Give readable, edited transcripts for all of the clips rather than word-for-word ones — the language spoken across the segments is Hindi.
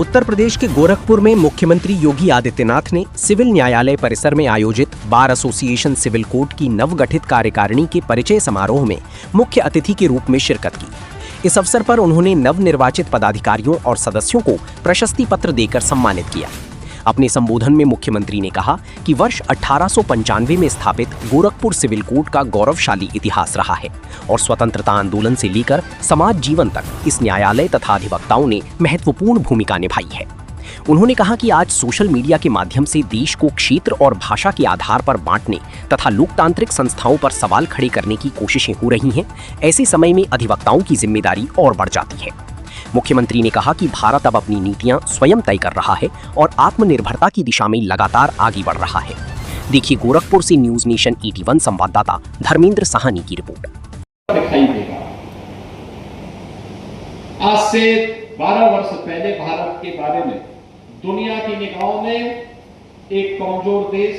उत्तर प्रदेश के गोरखपुर में मुख्यमंत्री योगी आदित्यनाथ ने सिविल न्यायालय परिसर में आयोजित बार एसोसिएशन सिविल कोर्ट की नवगठित कार्यकारिणी के परिचय समारोह में मुख्य अतिथि के रूप में शिरकत की। इस अवसर पर उन्होंने नवनिर्वाचित पदाधिकारियों और सदस्यों को प्रशस्ति पत्र देकर सम्मानित किया। अपने संबोधन में मुख्यमंत्री ने कहा कि वर्ष 1895 में स्थापित गोरखपुर सिविल कोर्ट का गौरवशाली इतिहास रहा है और स्वतंत्रता आंदोलन से लेकर समाज जीवन तक इस न्यायालय तथा अधिवक्ताओं ने महत्वपूर्ण भूमिका निभाई है। उन्होंने कहा कि आज सोशल मीडिया के माध्यम से देश को क्षेत्र और भाषा के आधार पर बांटने तथा लोकतांत्रिक संस्थाओं पर सवाल खड़े करने की कोशिशें हो रही हैं। ऐसे समय में अधिवक्ताओं की जिम्मेदारी और बढ़ जाती है। मुख्यमंत्री ने कहा कि भारत अब अपनी नीतियां स्वयं तय कर रहा है और आत्मनिर्भरता की दिशा में लगातार आगे बढ़ रहा है। देखिए गोरखपुर से न्यूज नेशन 81 संवाददाता धर्मेंद्र साहनी की रिपोर्ट। दिखाई देगा। आज से 12 वर्ष पहले भारत के बारे में दुनिया की निगाहों में एक कमजोर देश,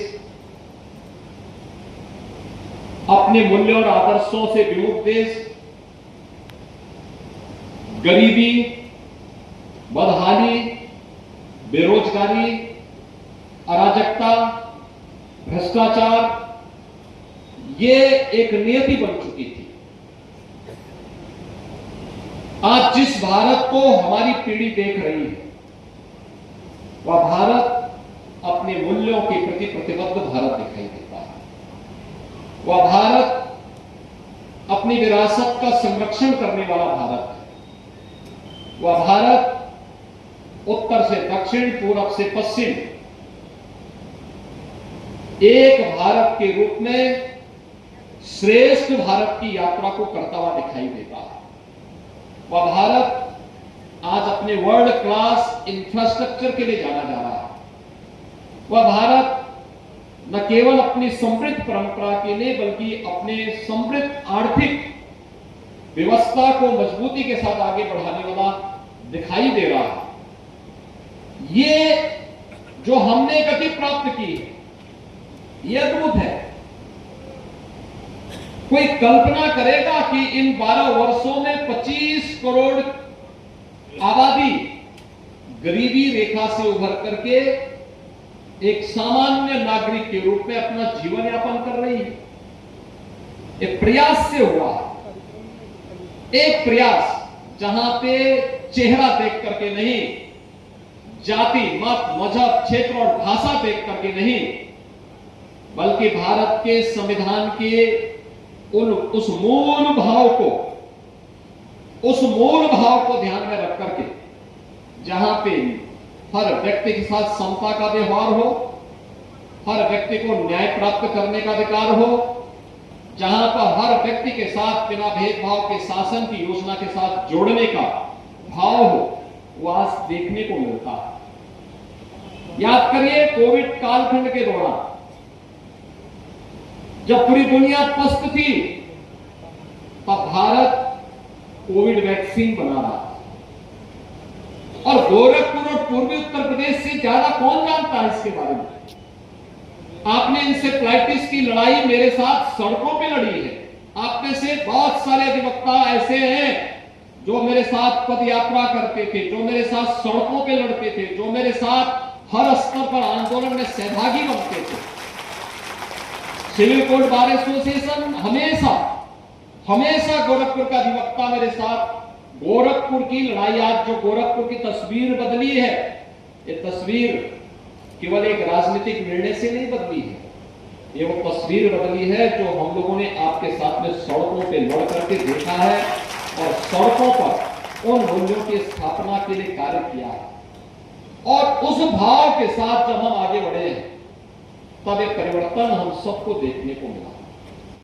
अपने मूल्यों और आदर्शों से विमुख देश, गरीबी, बदहाली, बेरोजगारी, अराजकता, भ्रष्टाचार, ये एक नियति बन चुकी थी। आज जिस भारत को हमारी पीढ़ी देख रही है, वह भारत अपने मूल्यों के प्रति प्रतिबद्ध भारत दिखाई देता है। वह भारत अपनी विरासत का संरक्षण करने वाला भारत है। वह भारत उत्तर से दक्षिण, पूरब से पश्चिम एक भारत के रूप में श्रेष्ठ भारत की यात्रा को करता हुआ दिखाई देता है। वह भारत आज अपने वर्ल्ड क्लास इंफ्रास्ट्रक्चर के लिए जाना जा रहा है। वह भारत न केवल अपनी समृद्ध परंपरा के लिए बल्कि अपने समृद्ध आर्थिक व्यवस्था को मजबूती के साथ आगे बढ़ाने वाला दिखाई दे रहा है। ये जो हमने गति प्राप्त की है, ये अद्भुत है। कोई कल्पना करेगा कि इन 12 वर्षों में 25 करोड़ आबादी गरीबी रेखा से उभर करके एक सामान्य नागरिक के रूप में अपना जीवन यापन कर रही है। एक प्रयास से हुआ, एक प्रयास जहां पे चेहरा देख करके नहीं, जाति, मत, मजहब, क्षेत्र और भाषा देख करके नहीं, बल्कि भारत के संविधान के उस मूल भाव को ध्यान में रख करके, जहां पे हर व्यक्ति के साथ समता का व्यवहार हो, हर व्यक्ति को न्याय प्राप्त करने का अधिकार हो, जहां पर हर व्यक्ति के साथ बिना भेदभाव के शासन की योजना के साथ जोड़ने का भाव हो, वो आज देखने को मिलता है। याद करिए कोविड कालखंड के दौरान जब पूरी दुनिया पस्त थी, तब भारत कोविड वैक्सीन बना रहा था। और गोरखपुर और पूर्वी उत्तर प्रदेश से ज्यादा कौन जानता है इसके बारे में? आपने इंसेफ्लाइटिस की लड़ाई मेरे साथ सड़कों पे लड़ी है। आप में से बहुत सारे अधिवक्ता ऐसे हैं जो मेरे साथ पद यात्रा करते थे, जो मेरे साथ सड़कों पे लड़ते थे, जो मेरे साथ हर स्तर पर आंदोलन में सहभागी बनते थे। सिविल कोर्ट बार एसोसिएशन हमेशा गोरखपुर का अधिवक्ता मेरे साथ। गोरखपुर की लड़ाई, आज जो गोरखपुर की तस्वीर बदली है, ये तस्वीर केवल एक राजनीतिक निर्णय से नहीं बदली है। ये वो तस्वीर बदली है जो हम लोगों ने आपके साथ में सड़कों पे लड़ करके देखा है और सड़कों पर उन मूल्यों की स्थापना के लिए कार्य किया है। और उस भाव के साथ जब हम आगे बढ़े हैं, तब एक परिवर्तन हम सबको देखने को मिला।